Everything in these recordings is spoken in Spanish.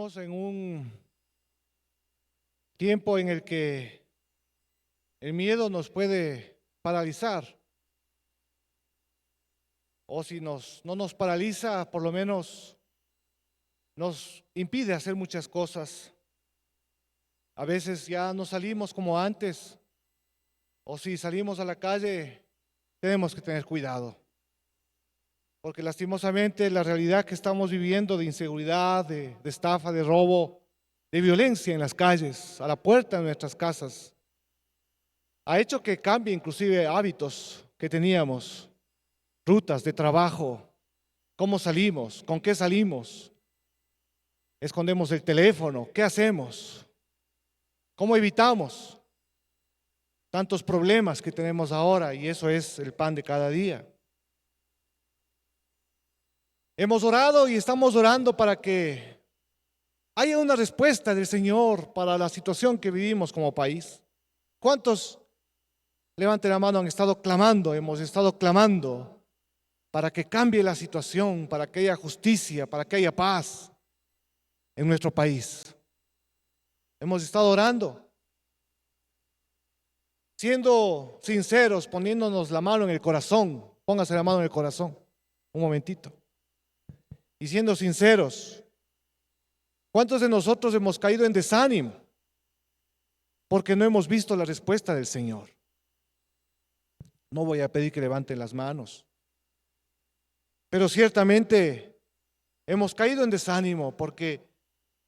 Vivimos en un tiempo en el que el miedo nos puede paralizar, o si no nos paraliza, por lo menos nos impide hacer muchas cosas. A veces ya no salimos como antes, o si salimos a la calle, tenemos que tener cuidado, porque lastimosamente la realidad que estamos viviendo de inseguridad, de estafa, de robo, de violencia en las calles, a la puerta de nuestras casas, ha hecho que cambie inclusive hábitos que teníamos, rutas de trabajo, cómo salimos, con qué salimos, escondemos el teléfono, ¿qué hacemos? ¿Cómo evitamos tantos problemas que tenemos ahora? Y eso es el pan de cada día. Hemos orado y estamos orando para que haya una respuesta del Señor para la situación que vivimos como país. ¿Cuántos, levanten la mano, han estado clamando? Hemos estado clamando para que cambie la situación, para que haya justicia, para que haya paz en nuestro país. Hemos estado orando, siendo sinceros, poniéndonos la mano en el corazón. Póngase la mano en el corazón, un momentito. Y siendo sinceros, ¿cuántos de nosotros hemos caído en desánimo porque no hemos visto la respuesta del Señor? No voy a pedir que levanten las manos, pero ciertamente hemos caído en desánimo porque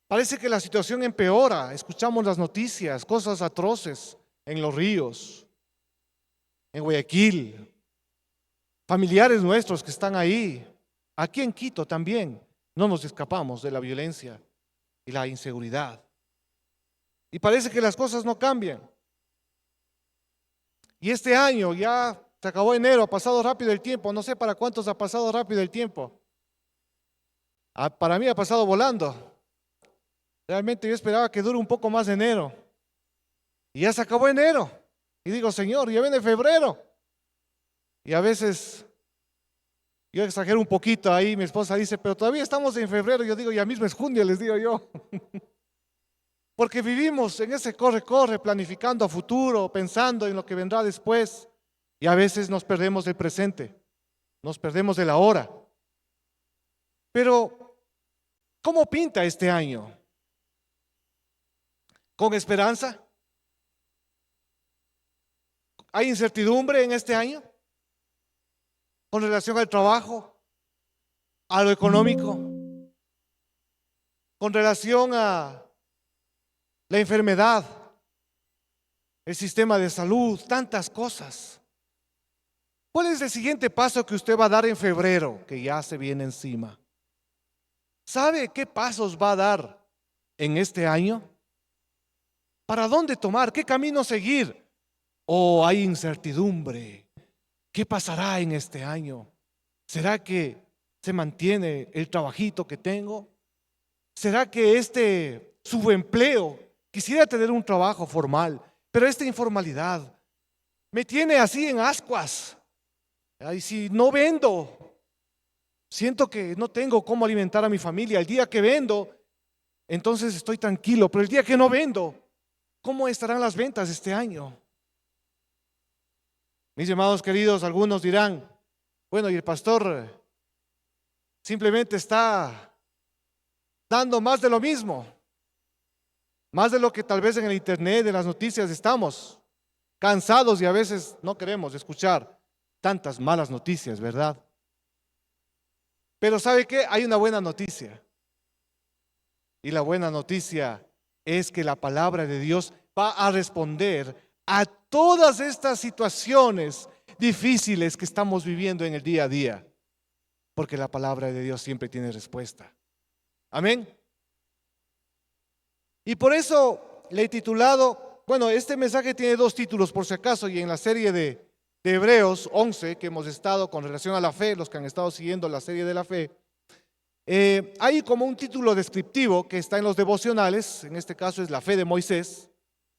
parece que la situación empeora. Escuchamos las noticias, cosas atroces en los ríos, en Guayaquil, familiares nuestros que están ahí, aquí en Quito también. No nos escapamos de la violencia y la inseguridad. Y parece que las cosas no cambian. Y este año ya se acabó enero, ha pasado rápido el tiempo. No sé para cuántos ha pasado rápido el tiempo. Para mí ha pasado volando. Realmente yo esperaba que dure un poco más enero. Y ya se acabó enero. Y digo, Señor, ya viene febrero. Y a veces yo exagero un poquito ahí. Mi esposa dice, pero todavía estamos en febrero. Yo digo, ya mismo es junio, les digo yo. Porque vivimos en ese corre-corre, planificando a futuro, pensando en lo que vendrá después. Y a veces nos perdemos del presente, nos perdemos de la hora. Pero, ¿cómo pinta este año? ¿Con esperanza? ¿Hay incertidumbre en este año? ¿Con relación al trabajo, a lo económico, con relación a la enfermedad, el sistema de salud, tantas cosas? ¿Cuál es el siguiente paso que usted va a dar en febrero, que ya se viene encima? ¿Sabe qué pasos va a dar en este año? ¿Para dónde tomar? ¿Qué camino seguir? ¿O hay incertidumbre? ¿Qué pasará en este año? ¿Será que se mantiene el trabajito que tengo? ¿Será que este subempleo, quisiera tener un trabajo formal, pero esta informalidad me tiene así en ascuas? Y si no vendo, siento que no tengo cómo alimentar a mi familia. El día que vendo, entonces estoy tranquilo, pero el día que no vendo, ¿cómo estarán las ventas este año? Mis amados queridos, algunos dirán, bueno, y el pastor simplemente está dando más de lo mismo, más de lo que tal vez en el internet, en las noticias estamos cansados y a veces no queremos escuchar tantas malas noticias, ¿verdad? Pero ¿sabe qué? Hay una buena noticia. Y la buena noticia es que la palabra de Dios va a responder a todas estas situaciones difíciles que estamos viviendo en el día a día. Porque la palabra de Dios siempre tiene respuesta. Amén. Y por eso le he titulado, bueno, este mensaje tiene dos títulos por si acaso, y en la serie de Hebreos 11 que hemos estado con relación a la fe, los que han estado siguiendo la serie de la fe, hay como un título descriptivo que está en los devocionales. En este caso es la fe de Moisés,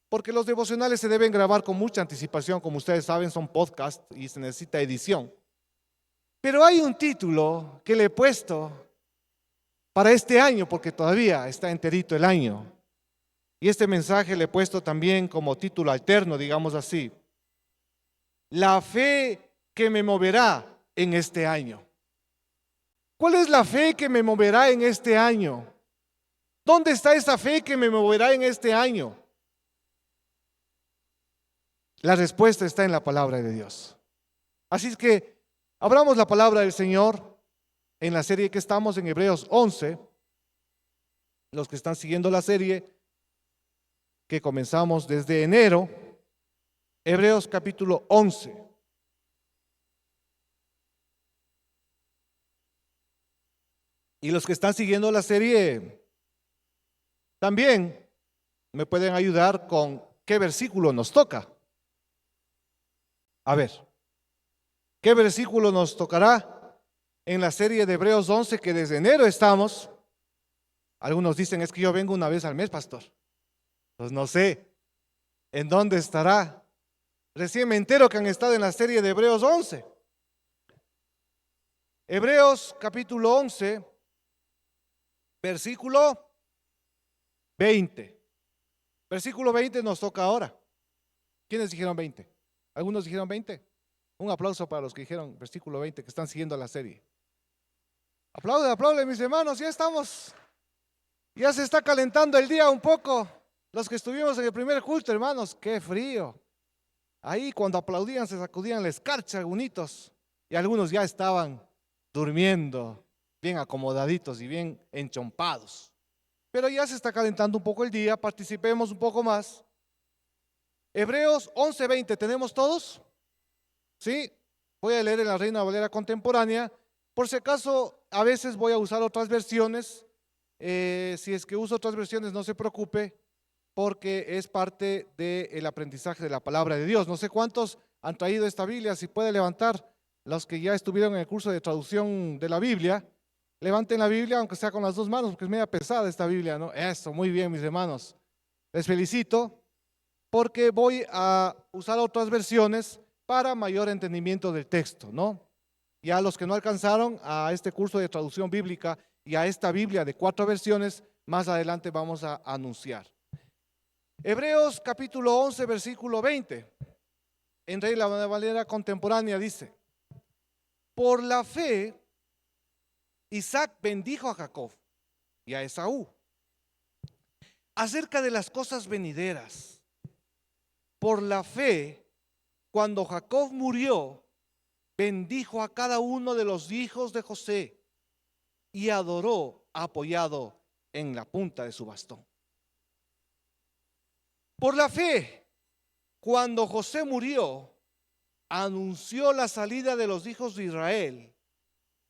porque los devocionales se deben grabar con mucha anticipación, como ustedes saben, son podcast y se necesita edición. Pero hay un título que le he puesto para este año, porque todavía está enterito el año. Y este mensaje le he puesto también como título alterno, digamos así: la fe que me moverá en este año. ¿Cuál es la fe que me moverá en este año? ¿Dónde está esa fe que me moverá en este año? La respuesta está en la palabra de Dios. Así es que abramos la palabra del Señor en la serie que estamos en Hebreos 11. Los que están siguiendo la serie que comenzamos desde enero, Hebreos capítulo 11. Y los que están siguiendo la serie también me pueden ayudar con qué versículo nos toca. A ver, ¿qué versículo nos tocará en la serie de Hebreos 11 que desde enero estamos? Algunos dicen, es que yo vengo una vez al mes, pastor. Pues no sé en dónde estará. Recién me entero que han estado en la serie de Hebreos 11. Hebreos capítulo 11, versículo 20. Versículo 20 nos toca ahora. ¿Quiénes dijeron 20? ¿Algunos dijeron 20? Un aplauso para los que dijeron versículo 20, que están siguiendo la serie. Aplaude, aplaude, mis hermanos, ya estamos. Ya se está calentando el día un poco. Los que estuvimos en el primer culto, hermanos, qué frío. Ahí cuando aplaudían se sacudían la escarcha algunos, y algunos ya estaban durmiendo, bien acomodaditos y bien enchompados. Pero ya se está calentando un poco el día, participemos un poco más. Hebreos 11:20, ¿tenemos todos? Sí, voy a leer en la Reina Valera Contemporánea. Por si acaso, a veces voy a usar otras versiones. Si es que uso otras versiones, no se preocupe, porque es parte del aprendizaje de la palabra de Dios. No sé cuántos han traído esta Biblia, si puede levantar los que ya estuvieron en el curso de traducción de la Biblia. Levanten la Biblia, aunque sea con las dos manos, porque es media pesada esta Biblia, ¿no? Eso, muy bien, mis hermanos. Les felicito, porque voy a usar otras versiones para mayor entendimiento del texto, ¿no? Ya los que no alcanzaron a este curso de traducción bíblica y a esta Biblia de 4 versiones, más adelante vamos a anunciar. Hebreos capítulo 11, versículo 20, en Reina Valera Contemporánea dice: por la fe, Isaac bendijo a Jacob y a Esaú acerca de las cosas venideras. Por la fe, cuando Jacob murió, bendijo a cada uno de los hijos de José y adoró apoyado en la punta de su bastón. Por la fe, cuando José murió, anunció la salida de los hijos de Israel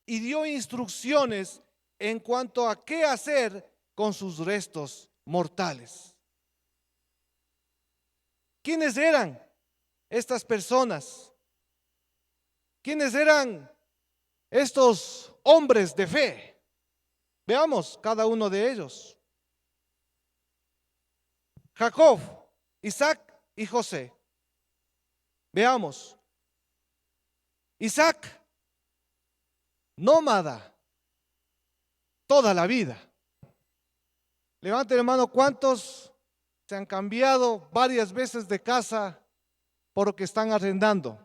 y dio instrucciones en cuanto a qué hacer con sus restos mortales. ¿Quiénes eran estas personas? ¿Quiénes eran estos hombres de fe? Veamos cada uno de ellos. Jacob, Isaac y José. Veamos. Isaac, nómada, toda la vida. Levanten, hermano, ¿cuántos se han cambiado varias veces de casa por lo que están arrendando?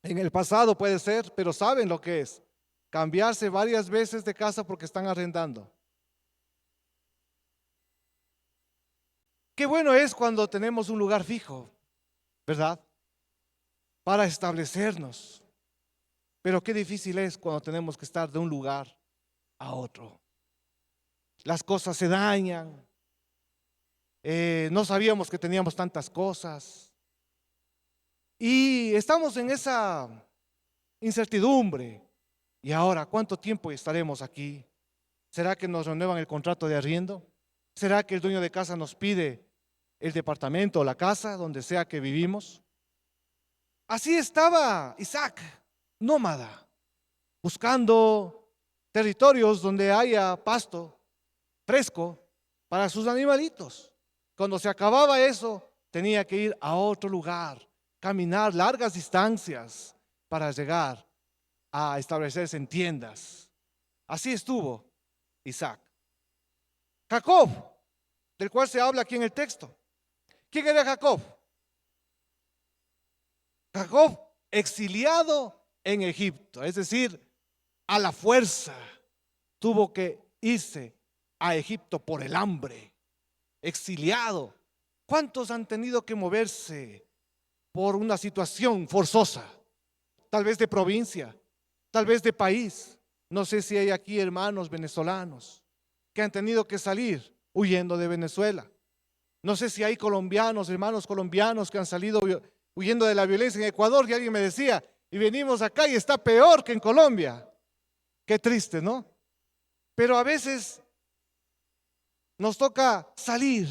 En el pasado puede ser, pero saben lo que es cambiarse varias veces de casa porque están arrendando. Qué bueno es cuando tenemos un lugar fijo, ¿verdad? Para establecernos. Pero qué difícil es cuando tenemos que estar de un lugar a otro. Las cosas se dañan. No sabíamos que teníamos tantas cosas. Y estamos en esa incertidumbre. ¿Y ahora cuánto tiempo estaremos aquí? ¿Será que nos renuevan el contrato de arriendo? ¿Será que el dueño de casa nos pide el departamento o la casa donde sea que vivimos? Así estaba Isaac, nómada, buscando territorios donde haya pasto fresco para sus animalitos. Cuando se acababa eso, tenía que ir a otro lugar, caminar largas distancias para llegar a establecerse en tiendas. Así estuvo Isaac. Jacob, del cual se habla aquí en el texto. ¿Quién era Jacob? Jacob exiliado en Egipto, es decir, a la fuerza tuvo que irse a Egipto por el hambre, exiliado. ¿Cuántos han tenido que moverse por una situación forzosa? Tal vez de provincia, tal vez de país. No sé si hay aquí hermanos venezolanos que han tenido que salir huyendo de Venezuela. No sé si hay colombianos, hermanos colombianos que han salido huyendo de la violencia en Ecuador, y alguien me decía, y venimos acá y está peor que en Colombia. Qué triste, ¿no? Pero a veces nos toca salir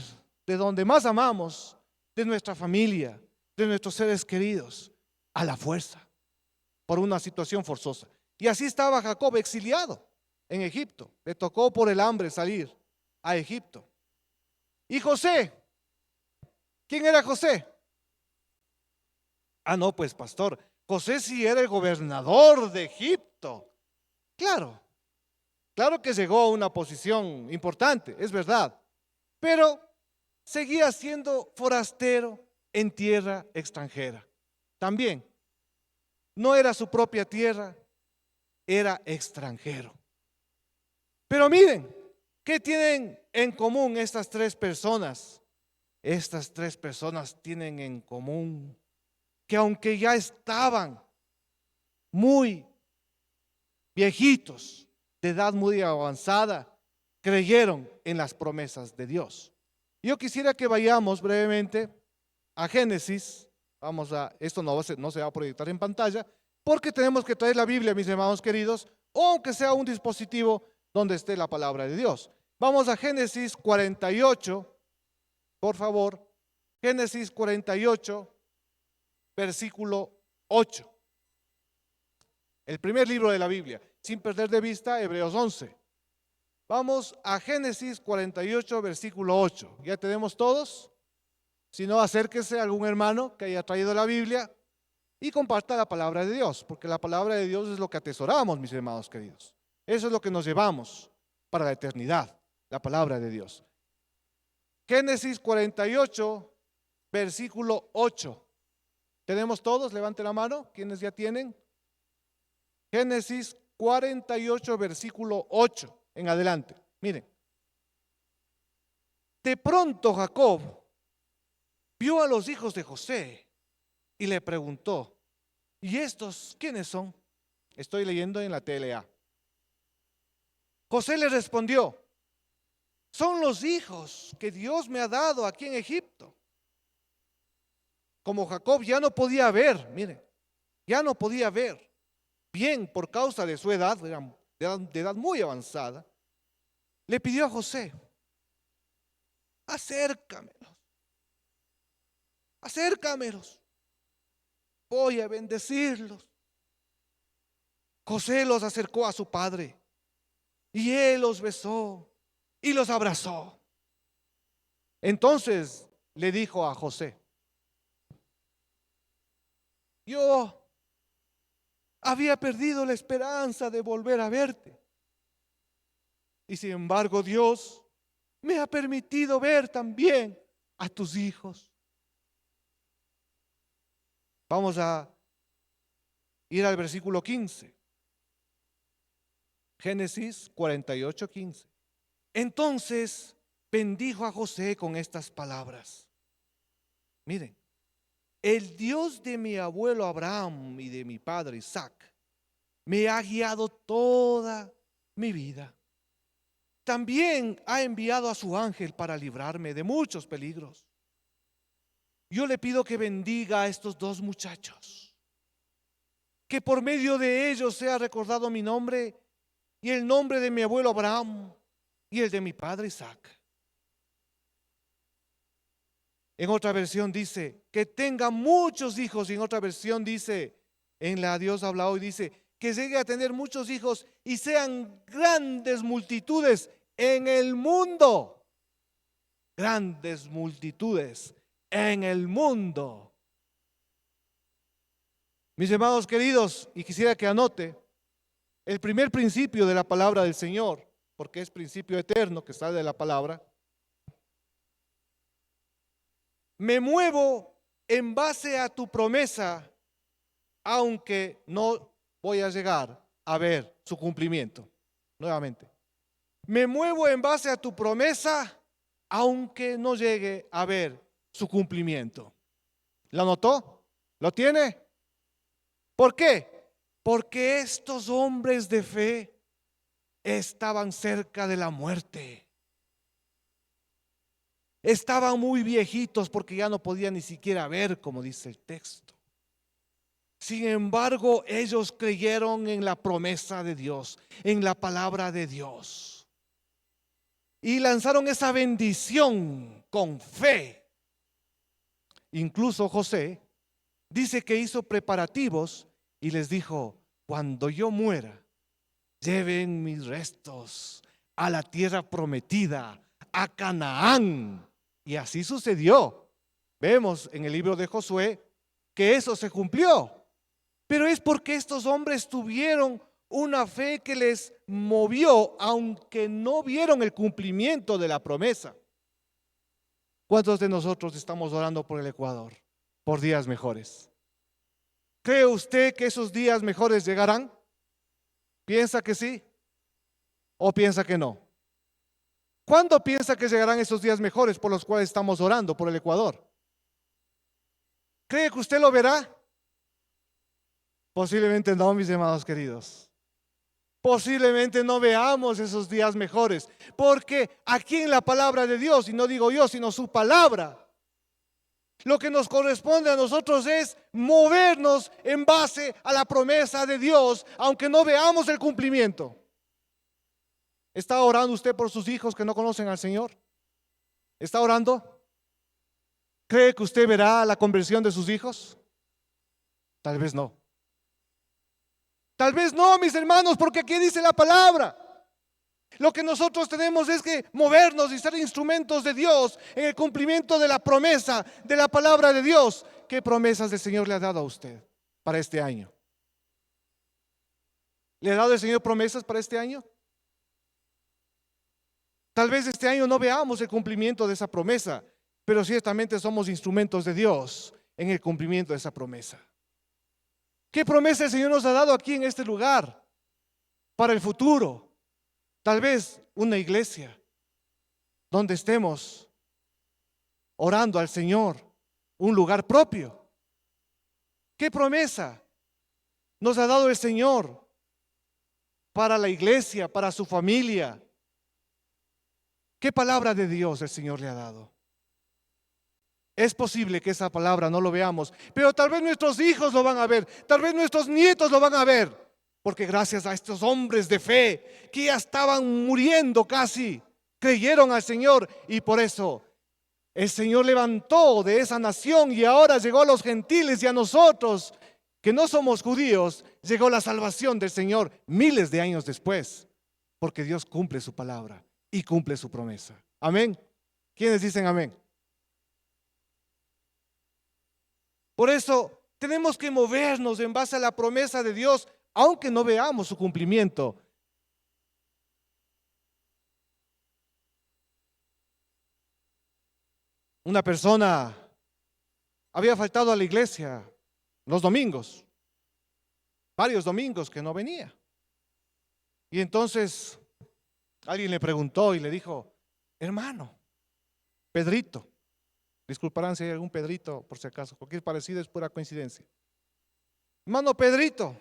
de donde más amamos, de nuestra familia, de nuestros seres queridos, a la fuerza, por una situación forzosa. Y así estaba Jacob exiliado en Egipto. Le tocó por el hambre salir a Egipto. Y José, ¿quién era José? Ah, no, pues pastor, José sí era el gobernador de Egipto. Claro, claro que llegó a una posición importante, es verdad, pero seguía siendo forastero en tierra extranjera. También, no era su propia tierra, era extranjero. Pero miren, ¿qué tienen en común estas tres personas? Estas tres personas tienen en común que aunque ya estaban muy viejitos, de edad muy avanzada, creyeron en las promesas de Dios. Yo quisiera que vayamos brevemente a Génesis. Esto no se va a proyectar en pantalla, porque tenemos que traer la Biblia, mis hermanos queridos, o aunque sea un dispositivo donde esté la palabra de Dios. Vamos a Génesis 48, por favor. Génesis 48, versículo 8. El primer libro de la Biblia, sin perder de vista Hebreos 11. Vamos a Génesis 48, versículo 8. ¿Ya tenemos todos? Si no, acérquese a algún hermano que haya traído la Biblia y comparta la palabra de Dios, porque la palabra de Dios es lo que atesoramos, mis hermanos queridos. Eso es lo que nos llevamos para la eternidad, la palabra de Dios. Génesis 48, versículo 8. ¿Tenemos todos? Levante la mano. ¿Quiénes ya tienen? Génesis 48, versículo 8 en adelante. Miren. De pronto Jacob vio a los hijos de José y le preguntó, ¿y estos quiénes son? Estoy leyendo en la TLA. José le respondió, son los hijos que Dios me ha dado aquí en Egipto. Como Jacob ya no podía ver, miren, ya no podía ver bien por causa de su edad, de edad muy avanzada, le pidió a José, acércamelos, voy a bendecirlos. José los acercó a su padre y él los besó y los abrazó. Entonces le dijo a José, yo había perdido la esperanza de volver a verte. Y sin embargo, Dios me ha permitido ver también a tus hijos. Vamos a ir al versículo 15. Génesis 48, 15. Entonces bendijo a José con estas palabras. Miren. El Dios de mi abuelo Abraham y de mi padre Isaac me ha guiado toda mi vida. También ha enviado a su ángel para librarme de muchos peligros. Yo le pido que bendiga a estos dos muchachos, que por medio de ellos sea recordado mi nombre y el nombre de mi abuelo Abraham y el de mi padre Isaac. En otra versión dice que tenga muchos hijos, y en otra versión dice, en la Dios habla hoy, dice que llegue a tener muchos hijos y sean grandes multitudes en el mundo. Grandes multitudes en el mundo. Mis hermanos queridos, y quisiera que anote el primer principio de la palabra del Señor, porque es principio eterno que sale de la palabra. Me muevo en base a tu promesa, aunque no voy a llegar a ver su cumplimiento. Nuevamente, me muevo en base a tu promesa, aunque no llegue a ver su cumplimiento. ¿Lo notó? ¿Lo tiene? ¿Por qué? Porque estos hombres de fe estaban cerca de la muerte. Estaban muy viejitos porque ya no podían ni siquiera ver, como dice el texto. Sin embargo, ellos creyeron en la promesa de Dios, en la palabra de Dios. Y lanzaron esa bendición con fe. Incluso José dice que hizo preparativos y les dijo: cuando yo muera, lleven mis restos a la tierra prometida, a Canaán. Y así sucedió. Vemos en el libro de Josué que eso se cumplió. Pero es porque estos hombres tuvieron una fe que les movió, aunque no vieron el cumplimiento de la promesa. ¿Cuántos de nosotros estamos orando por el Ecuador, por días mejores? ¿Cree usted que esos días mejores llegarán? ¿Piensa que sí o piensa que no? ¿Cuándo piensa que llegarán esos días mejores por los cuales estamos orando por el Ecuador? ¿Cree que usted lo verá? Posiblemente no, mis hermanos queridos. Posiblemente no veamos esos días mejores, porque aquí en la palabra de Dios, y no digo yo, sino su palabra, lo que nos corresponde a nosotros es movernos en base a la promesa de Dios, aunque no veamos el cumplimiento. ¿Está orando usted por sus hijos que no conocen al Señor? ¿Está orando? ¿Cree que usted verá la conversión de sus hijos? Tal vez no. Tal vez no, mis hermanos, porque aquí dice la palabra. Lo que nosotros tenemos es que movernos y ser instrumentos de Dios en el cumplimiento de la promesa de la palabra de Dios. ¿Qué promesas el Señor le ha dado a usted para este año? ¿Le ha dado el Señor promesas para este año? Tal vez este año no veamos el cumplimiento de esa promesa, pero ciertamente somos instrumentos de Dios en el cumplimiento de esa promesa. ¿Qué promesa el Señor nos ha dado aquí en este lugar para el futuro? Tal vez una iglesia donde estemos orando al Señor, un lugar propio. ¿Qué promesa nos ha dado el Señor para la iglesia, para su familia? ¿Qué palabra de Dios el Señor le ha dado? Es posible que esa palabra no lo veamos, pero tal vez nuestros hijos lo van a ver, tal vez nuestros nietos lo van a ver, porque gracias a estos hombres de fe que ya estaban muriendo casi, creyeron al Señor y por eso el Señor levantó de esa nación y ahora llegó a los gentiles y a nosotros que no somos judíos, llegó la salvación del Señor miles de años después, porque Dios cumple su palabra y cumple su promesa. Amén. ¿Quiénes dicen amén? Por eso tenemos que movernos en base a la promesa de Dios, aunque no veamos su cumplimiento. Una persona había faltado a la iglesia los domingos, varios domingos que no venía. Y entonces alguien le preguntó y le dijo: hermano, Pedrito, disculparán si hay algún Pedrito por si acaso, cualquier parecido es pura coincidencia. Hermano Pedrito,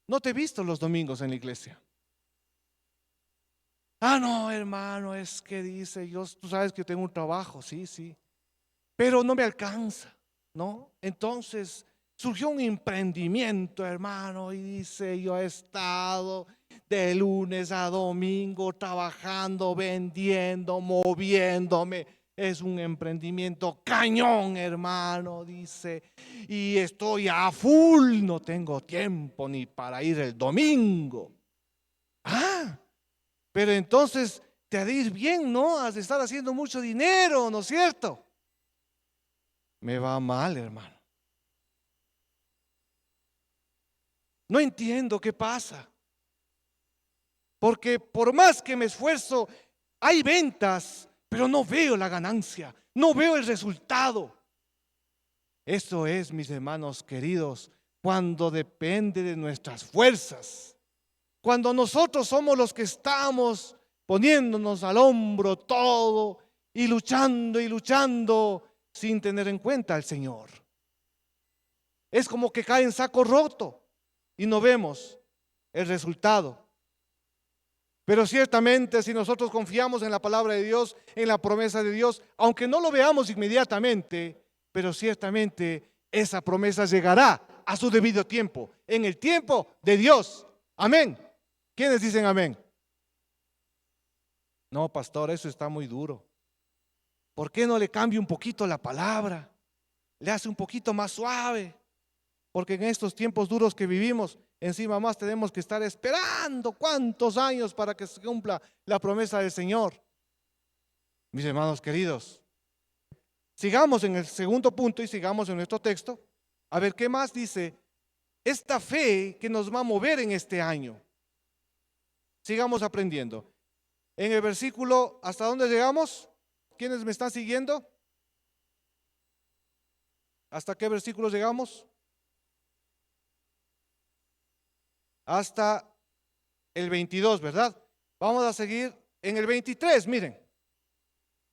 no te he visto los domingos en la iglesia. Ah, no, hermano, es que dice, tú sabes que yo tengo un trabajo, sí, sí, pero no me alcanza, ¿no? Entonces surgió un emprendimiento, hermano, y dice, yo he estado de lunes a domingo trabajando, vendiendo, moviéndome. Es un emprendimiento cañón, hermano, dice, y estoy a full, no tengo tiempo ni para ir el domingo. Ah, pero entonces te ha de ir bien, ¿no? Has de estar haciendo mucho dinero, ¿no es cierto? Me va mal, hermano. No entiendo qué pasa. Porque por más que me esfuerzo, hay ventas, pero no veo la ganancia, no veo el resultado. Eso es, mis hermanos queridos, cuando depende de nuestras fuerzas. Cuando nosotros somos los que estamos poniéndonos al hombro todo y luchando sin tener en cuenta al Señor. Es como que cae en saco roto y no vemos el resultado. Pero ciertamente si nosotros confiamos en la palabra de Dios, en la promesa de Dios, aunque no lo veamos inmediatamente, pero ciertamente esa promesa llegará a su debido tiempo, en el tiempo de Dios. Amén. ¿Quiénes dicen amén? No, pastor, eso está muy duro. ¿Por qué no le cambia un poquito la palabra? Le hace un poquito más suave. Porque en estos tiempos duros que vivimos, encima más tenemos que estar esperando cuántos años para que se cumpla la promesa del Señor. Mis hermanos queridos, sigamos en el segundo punto y sigamos en nuestro texto. A ver, ¿qué más dice esta fe que nos va a mover en este año? Sigamos aprendiendo. En el versículo, ¿hasta dónde llegamos? ¿Quiénes me están siguiendo? ¿Hasta qué versículo llegamos? Hasta el 22, ¿verdad? Vamos a seguir en el 23, miren.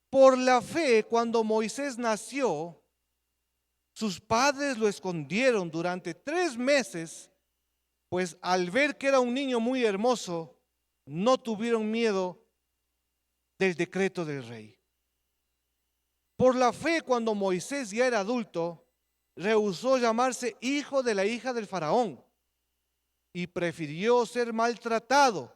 Por la fe, cuando Moisés nació, sus padres lo escondieron durante 3 meses, pues al ver que era un niño muy hermoso, no tuvieron miedo del decreto del rey. Por la fe, cuando Moisés ya era adulto, rehusó llamarse hijo de la hija del faraón y prefirió ser maltratado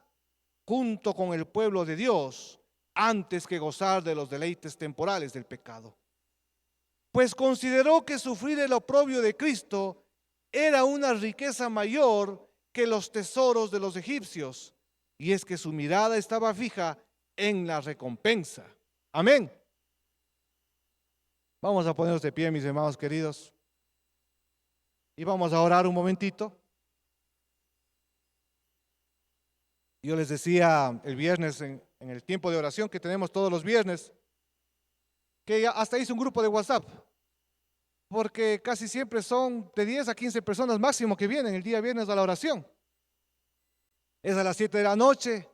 junto con el pueblo de Dios antes que gozar de los deleites temporales del pecado. Pues consideró que sufrir el oprobio de Cristo era una riqueza mayor que los tesoros de los egipcios, y es que su mirada estaba fija en la recompensa. Amén. Vamos a ponernos de pie, mis hermanos queridos, y vamos a orar un momentito. Yo les decía el viernes en el tiempo de oración que tenemos todos los viernes, que ya hasta hice un grupo de WhatsApp, porque casi siempre son de 10 a 15 personas máximo que vienen el día viernes a la oración. Es a las 7 de la noche,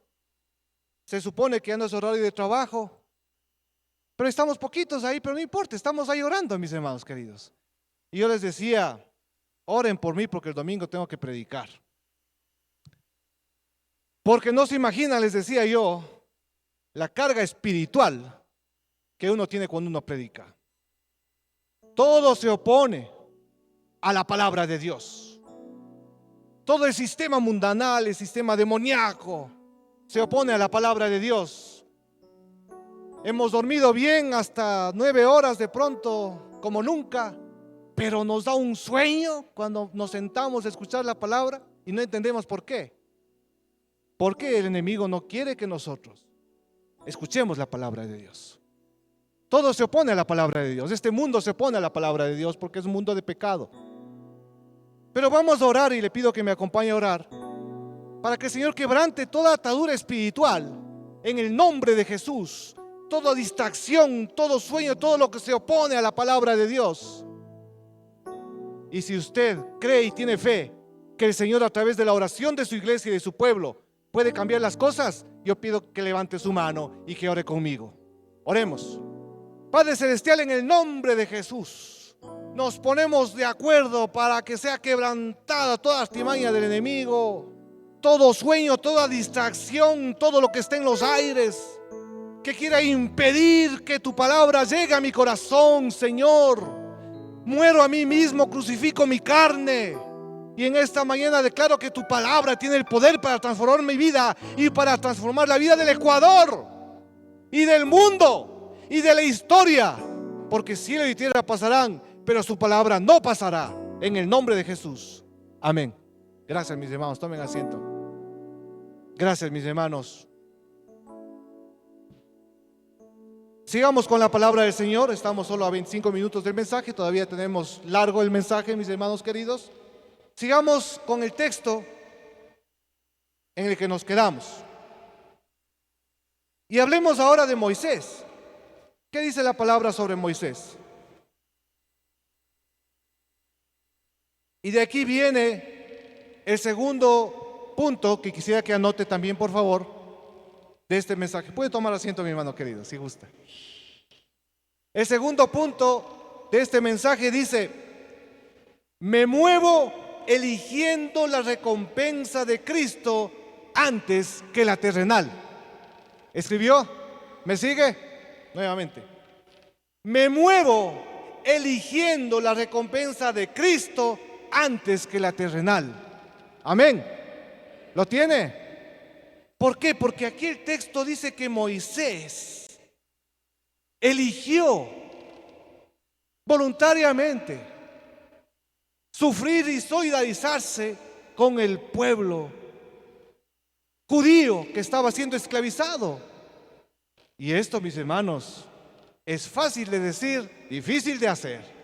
se supone que ya no es horario de trabajo, pero estamos poquitos ahí, pero no importa, estamos ahí orando, mis hermanos queridos. Y yo les decía, oren por mí porque el domingo tengo que predicar. Porque no se imagina, les decía yo, la carga espiritual que uno tiene cuando uno predica. Todo se opone a la palabra de Dios. Todo el sistema mundanal, el sistema demoníaco, se opone a la palabra de Dios. Hemos dormido bien hasta 9 horas de pronto, como nunca, pero nos da un sueño cuando nos sentamos a escuchar la palabra y no entendemos por qué. Porque el enemigo no quiere que nosotros escuchemos la palabra de Dios. Todo se opone a la palabra de Dios. Este mundo se opone a la palabra de Dios porque es un mundo de pecado. Pero vamos a orar y le pido que me acompañe a orar para que el Señor quebrante toda atadura espiritual en el nombre de Jesús. Toda distracción, todo sueño, todo lo que se opone a la palabra de Dios. Y si usted cree y tiene fe que el Señor a través de la oración de su iglesia y de su pueblo puede cambiar las cosas, yo pido que levante su mano y que ore conmigo. Oremos. Padre Celestial, en el nombre de Jesús, nos ponemos de acuerdo para que sea quebrantada toda artimaña del enemigo, todo sueño, toda distracción, todo lo que esté en los aires, que quiera impedir que tu palabra llegue a mi corazón, Señor. Muero a mí mismo, crucifico mi carne. Y en esta mañana declaro que tu palabra tiene el poder para transformar mi vida y para transformar la vida del Ecuador y del mundo y de la historia. Porque cielo y tierra pasarán, pero su palabra no pasará. En el nombre de Jesús. Amén. Gracias, mis hermanos. Tomen asiento. Gracias, mis hermanos. Sigamos con la palabra del Señor. Estamos solo a 25 minutos del mensaje. Todavía tenemos largo el mensaje, mis hermanos queridos. Sigamos con el texto en el que nos quedamos. Y hablemos ahora de Moisés. ¿Qué dice la palabra sobre Moisés? Y de aquí viene el segundo punto que quisiera que anote también, por favor, de este mensaje. Puede tomar asiento, mi hermano querido, si gusta. El segundo punto de este mensaje dice: me muevo eligiendo la recompensa de Cristo antes que la terrenal. ¿Escribió? ¿Me sigue? Nuevamente. Me muevo eligiendo la recompensa de Cristo antes que la terrenal. Amén. ¿Lo tiene? ¿Por qué? Porque aquí el texto dice que Moisés eligió voluntariamente sufrir y solidarizarse con el pueblo judío que estaba siendo esclavizado. Y esto, mis hermanos, es fácil de decir, difícil de hacer.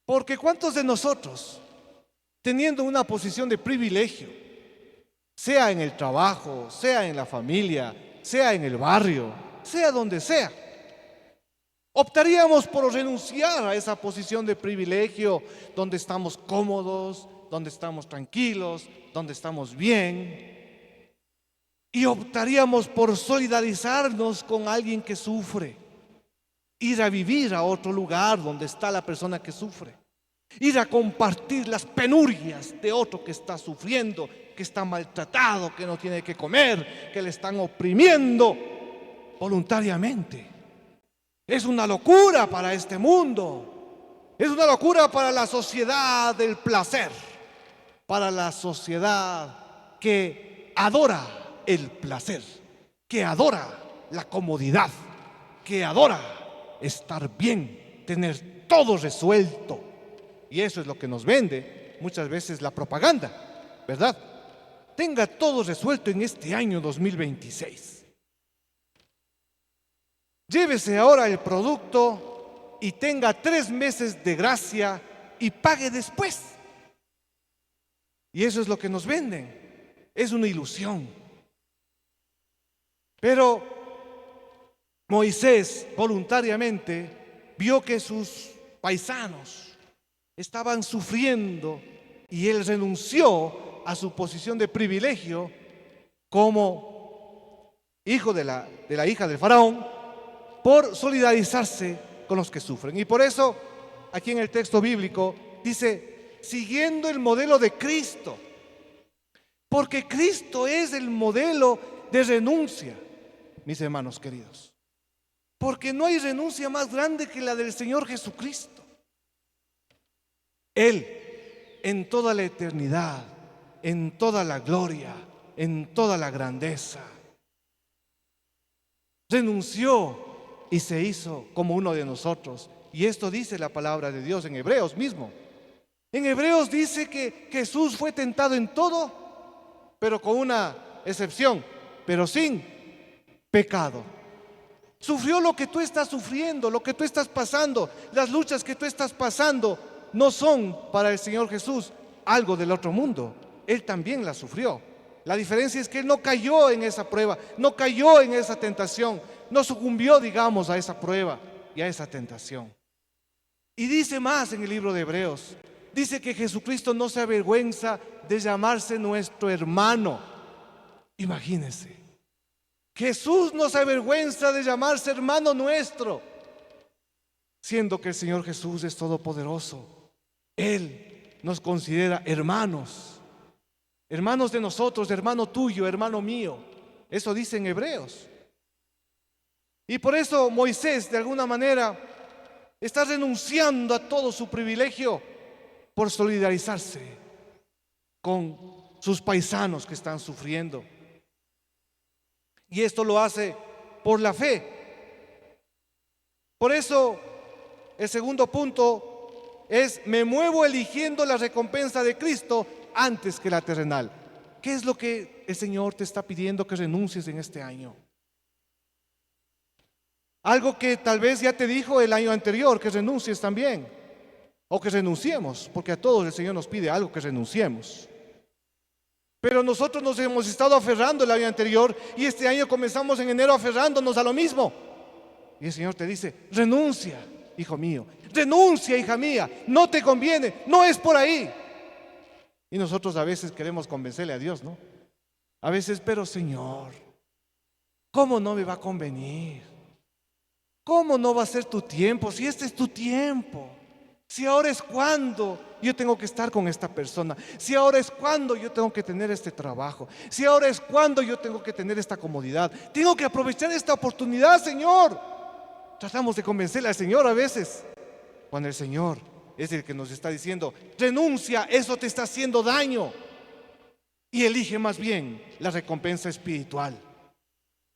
Porque ¿cuántos de nosotros, teniendo una posición de privilegio, sea en el trabajo, sea en la familia, sea en el barrio, sea donde sea, optaríamos por renunciar a esa posición de privilegio donde estamos cómodos, donde estamos tranquilos, donde estamos bien, y optaríamos por solidarizarnos con alguien que sufre, ir a vivir a otro lugar donde está la persona que sufre, ir a compartir las penurias de otro que está sufriendo, que está maltratado, que no tiene que comer, que le están oprimiendo voluntariamente? Es una locura para este mundo, es una locura para la sociedad del placer, para la sociedad que adora el placer, que adora la comodidad, que adora estar bien, tener todo resuelto. Y eso es lo que nos vende muchas veces la propaganda, ¿verdad? Tenga todo resuelto en este año 2026. Llévese ahora el producto y tenga 3 meses de gracia y pague después. Y eso es lo que nos venden. Es una ilusión. Pero Moisés voluntariamente vio que sus paisanos estaban sufriendo y él renunció a su posición de privilegio como hijo de la hija del faraón, por solidarizarse con los que sufren. Y por eso aquí en el texto bíblico dice, siguiendo el modelo de Cristo, porque Cristo es el modelo de renuncia, mis hermanos queridos, porque no hay renuncia más grande que la del Señor Jesucristo. Él, en toda la eternidad, en toda la gloria, en toda la grandeza, renunció y se hizo como uno de nosotros. Y esto dice la palabra de Dios en Hebreos mismo. En Hebreos dice que Jesús fue tentado en todo, pero con una excepción, pero sin pecado. Sufrió lo que tú estás sufriendo, lo que tú estás pasando, las luchas que tú estás pasando no son para el Señor Jesús algo del otro mundo. Él también las sufrió. La diferencia es que Él no cayó en esa prueba, no cayó en esa tentación, no sucumbió, digamos, a esa prueba y a esa tentación. Y dice más en el libro de Hebreos, dice que Jesucristo no se avergüenza de llamarse nuestro hermano. Imagínense, Jesús no se avergüenza de llamarse hermano nuestro, siendo que el Señor Jesús es todopoderoso. Él nos considera hermanos, hermanos de nosotros, hermano tuyo, hermano mío. Eso dice en Hebreos. Y por eso Moisés, de alguna manera, está renunciando a todo su privilegio por solidarizarse con sus paisanos que están sufriendo. Y esto lo hace por la fe. Por eso, el segundo punto es: me muevo eligiendo la recompensa de Cristo antes que la terrenal. ¿Qué es lo que el Señor te está pidiendo que renuncies en este año? Algo que tal vez ya te dijo el año anterior, que renuncies también, o que renunciemos, porque a todos el Señor nos pide algo, que renunciemos. Pero nosotros nos hemos estado aferrando el año anterior y este año comenzamos en enero aferrándonos a lo mismo. Y el Señor te dice, renuncia, hijo mío, renuncia, hija mía, no te conviene, no es por ahí. Y nosotros a veces queremos convencerle a Dios, ¿no? A veces, pero Señor, ¿cómo no me va a convenir? ¿Cómo no va a ser tu tiempo? Si este es tu tiempo. Si ahora es cuando yo tengo que estar con esta persona. Si ahora es cuando yo tengo que tener este trabajo. Si ahora es cuando yo tengo que tener esta comodidad. Tengo que aprovechar esta oportunidad, Señor. Tratamos de convencerle al Señor a veces, cuando el Señor es el que nos está diciendo, renuncia, eso te está haciendo daño. Y elige más bien la recompensa espiritual.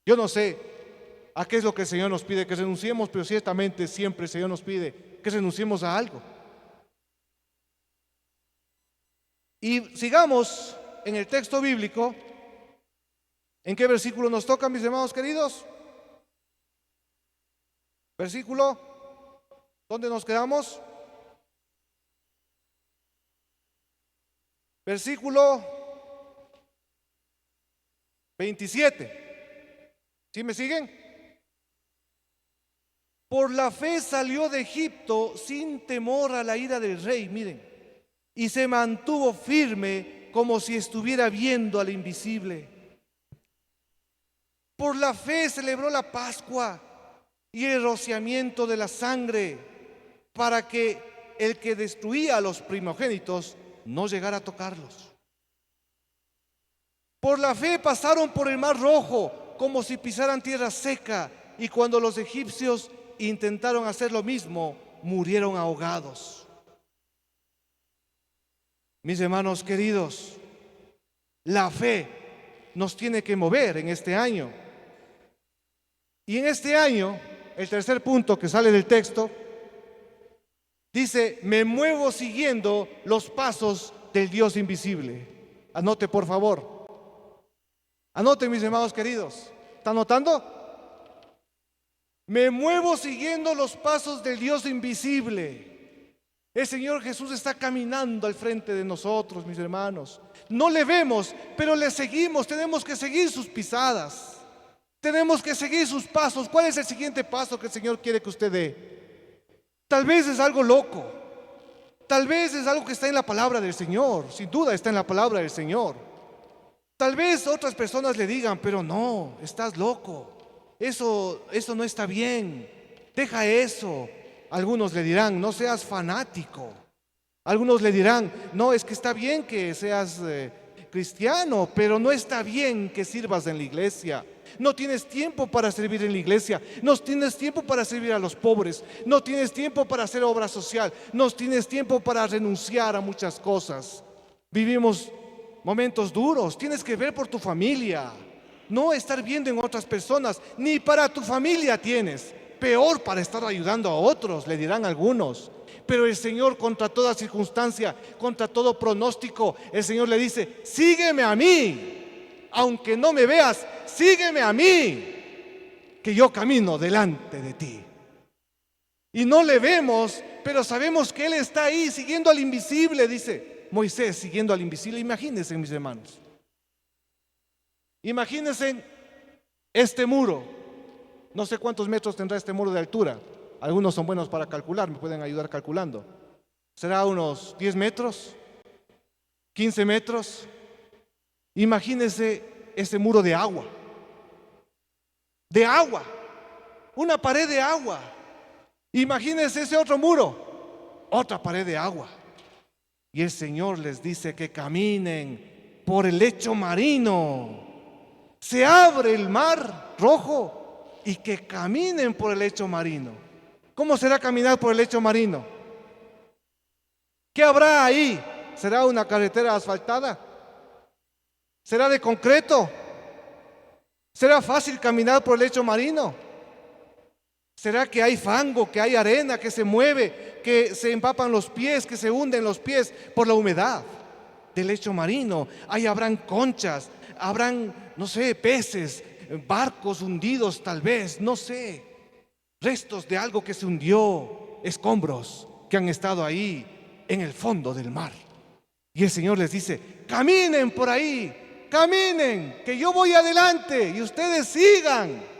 Yo no sé a qué es lo que el Señor nos pide que renunciemos, pero ciertamente siempre el Señor nos pide que renunciemos a algo. Y sigamos en el texto bíblico. ¿En qué versículo nos toca, mis hermanos queridos? Versículo, ¿dónde nos quedamos? Versículo 27. ¿Sí me siguen? Por la fe salió de Egipto sin temor a la ira del rey, miren, y se mantuvo firme como si estuviera viendo al invisible. Por la fe celebró la Pascua y el rociamiento de la sangre para que el que destruía a los primogénitos no llegara a tocarlos. Por la fe pasaron por el mar Rojo como si pisaran tierra seca, y cuando los egipcios intentaron hacer lo mismo, murieron ahogados. Mis hermanos queridos, la fe nos tiene que mover en este año. Y en este año, el tercer punto que sale del texto, dice, me muevo siguiendo los pasos del Dios invisible. Anote, por favor. Anote, mis hermanos queridos. ¿Están notando? Me muevo siguiendo los pasos del Dios invisible. El Señor Jesús está caminando al frente de nosotros, mis hermanos. No le vemos, pero le seguimos. Tenemos que seguir sus pisadas. Tenemos que seguir sus pasos. ¿Cuál es el siguiente paso que el Señor quiere que usted dé? Tal vez es algo loco. Tal vez es algo que está en la palabra del Señor. Sin duda está en la palabra del Señor. Tal vez otras personas le digan, pero no, estás loco. Eso no está bien. Deja eso. Algunos le dirán, no seas fanático. Algunos le dirán, no, es que está bien que seas cristiano, pero no está bien que sirvas en la iglesia. No tienes tiempo para servir en la iglesia. No tienes tiempo para servir a los pobres. No tienes tiempo para hacer obra social. No tienes tiempo para renunciar a muchas cosas. Vivimos momentos duros. Tienes que ver por tu familia. No estar viendo en otras personas. Ni para tu familia tienes. Peor para estar ayudando a otros, le dirán algunos. Pero el Señor, contra toda circunstancia, contra todo pronóstico, el Señor le dice, sígueme a mí. Aunque no me veas, sígueme a mí, que yo camino delante de ti. Y no le vemos, pero sabemos que Él está ahí siguiendo al invisible, dice Moisés, siguiendo al invisible. Imagínense, mis hermanos. Imagínense este muro. No sé cuántos metros tendrá este muro de altura. Algunos son buenos para calcular, me pueden ayudar calculando. ¿Será unos 10 metros? ¿15 metros? Imagínense ese muro de agua. De agua. Una pared de agua. Imagínense ese otro muro. Otra pared de agua. Y el Señor les dice que caminen por el lecho marino. Se abre el mar Rojo y que caminen por el lecho marino. ¿Cómo será caminar por el lecho marino? ¿Qué habrá ahí? ¿Será una carretera asfaltada? ¿Será de concreto? ¿Será fácil caminar por el lecho marino? ¿Será que hay fango, que hay arena, que se mueve, que se empapan los pies, que se hunden los pies por la humedad del lecho marino? Ahí habrán conchas, habrán, no sé, peces, barcos hundidos tal vez, no sé, restos de algo que se hundió, escombros que han estado ahí en el fondo del mar. Y el Señor les dice: caminen por ahí, caminen, que yo voy adelante y ustedes sigan.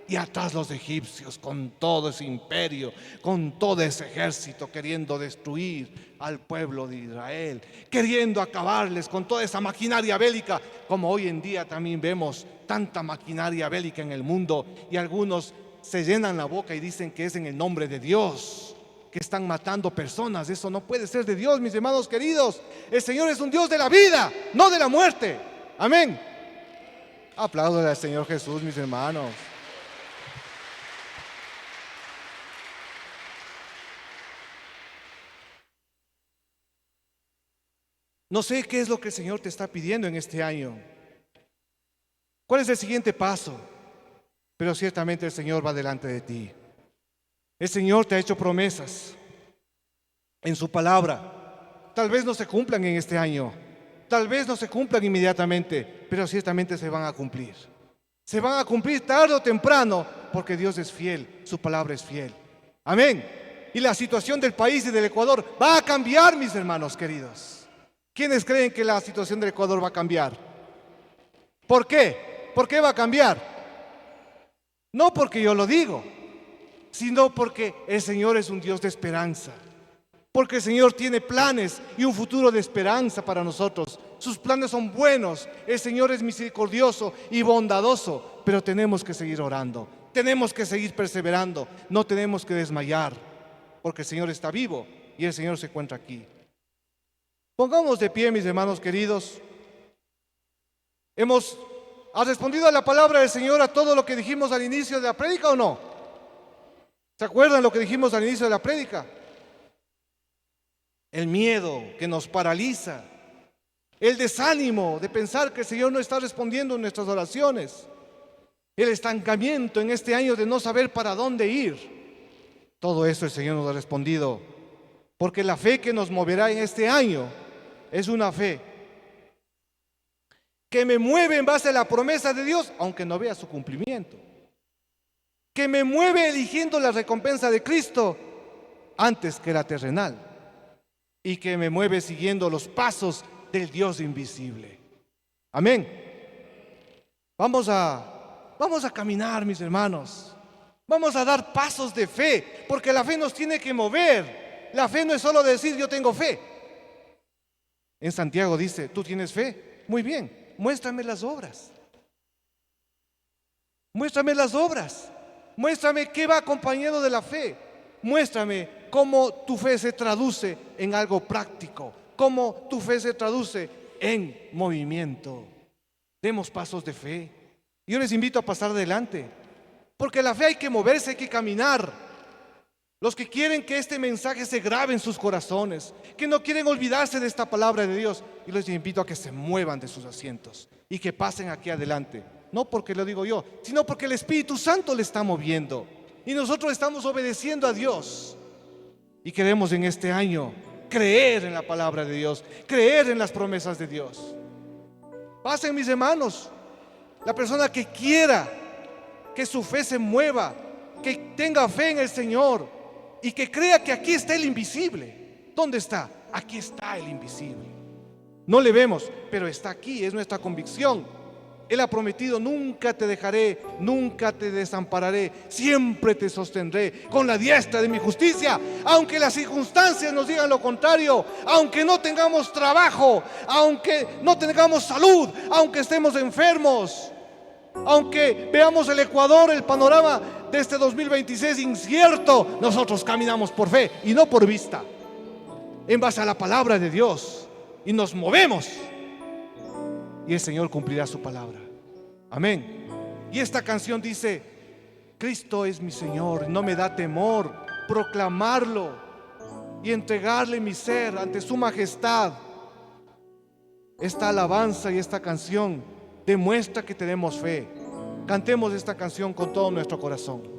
Y atrás los egipcios con todo ese imperio, con todo ese ejército, queriendo destruir al pueblo de Israel, queriendo acabarles con toda esa maquinaria bélica, como hoy en día también vemos tanta maquinaria bélica en el mundo, y algunos se llenan la boca y dicen que es en el nombre de Dios, que están matando personas. Eso no puede ser de Dios, mis hermanos queridos. El Señor es un Dios de la vida, no de la muerte. Amén. Apláudale al Señor Jesús, mis hermanos. No sé qué es lo que el Señor te está pidiendo en este año. ¿Cuál es el siguiente paso? Pero ciertamente el Señor va delante de ti. El Señor te ha hecho promesas en su palabra. Tal vez no se cumplan en este año, tal vez no se cumplan inmediatamente, pero ciertamente se van a cumplir. Se van a cumplir tarde o temprano, porque Dios es fiel, su palabra es fiel. Amén. Y la situación del país y del Ecuador va a cambiar, mis hermanos queridos. ¿Quiénes creen que la situación del Ecuador va a cambiar? ¿Por qué? ¿Por qué va a cambiar? No porque yo lo digo, sino porque el Señor es un Dios de esperanza. Porque el Señor tiene planes y un futuro de esperanza para nosotros. Sus planes son buenos. El Señor es misericordioso y bondadoso. Pero tenemos que seguir orando. Tenemos que seguir perseverando. No tenemos que desmayar. Porque el Señor está vivo y el Señor se encuentra aquí. Pongamos de pie, mis hermanos queridos. ¿Ha respondido a la palabra del Señor a todo lo que dijimos al inicio de la prédica o no? ¿Se acuerdan lo que dijimos al inicio de la prédica? El miedo que nos paraliza, el desánimo de pensar que el Señor no está respondiendo en nuestras oraciones, el estancamiento en este año de no saber para dónde ir. Todo eso el Señor nos ha respondido, porque la fe que nos moverá en este año es una fe que me mueve en base a la promesa de Dios, aunque no vea su cumplimiento. Que me mueve eligiendo la recompensa de Cristo antes que la terrenal. Y que me mueve siguiendo los pasos del Dios invisible. Amén. Vamos a caminar, mis hermanos. Vamos a dar pasos de fe, porque la fe nos tiene que mover. La fe no es solo decir yo tengo fe. En Santiago dice, ¿tú tienes fe? Muy bien, muéstrame las obras. Muéstrame las obras. Muéstrame qué va acompañado de la fe. Muéstrame cómo tu fe se traduce en algo práctico, cómo tu fe se traduce en movimiento. Demos pasos de fe. Yo les invito a pasar adelante, porque la fe hay que moverse, hay que caminar. Los que quieren que este mensaje se grabe en sus corazones, que no quieren olvidarse de esta palabra de Dios, yo les invito a que se muevan de sus asientos y que pasen aquí adelante. No porque lo digo yo, sino porque el Espíritu Santo le está moviendo y nosotros estamos obedeciendo a Dios. Y queremos en este año creer en la palabra de Dios, creer en las promesas de Dios. Pasen, mis hermanos. La persona que quiera que su fe se mueva, que tenga fe en el Señor y que crea que aquí está el invisible. ¿Dónde está? Aquí está el invisible. No le vemos, pero está aquí, es nuestra convicción. Él ha prometido: nunca te dejaré, nunca te desampararé, siempre te sostendré con la diestra de mi justicia. Aunque las circunstancias nos digan lo contrario, aunque no tengamos trabajo, aunque no tengamos salud, aunque estemos enfermos, aunque veamos el Ecuador, el panorama de este 2026 incierto, nosotros caminamos por fe y no por vista, en base a la palabra de Dios, y nos movemos. Y el Señor cumplirá su palabra. Amén. Y esta canción dice: Cristo es mi Señor, no me da temor proclamarlo y entregarle mi ser ante su majestad. Esta alabanza y esta canción demuestra que tenemos fe. Cantemos esta canción con todo nuestro corazón.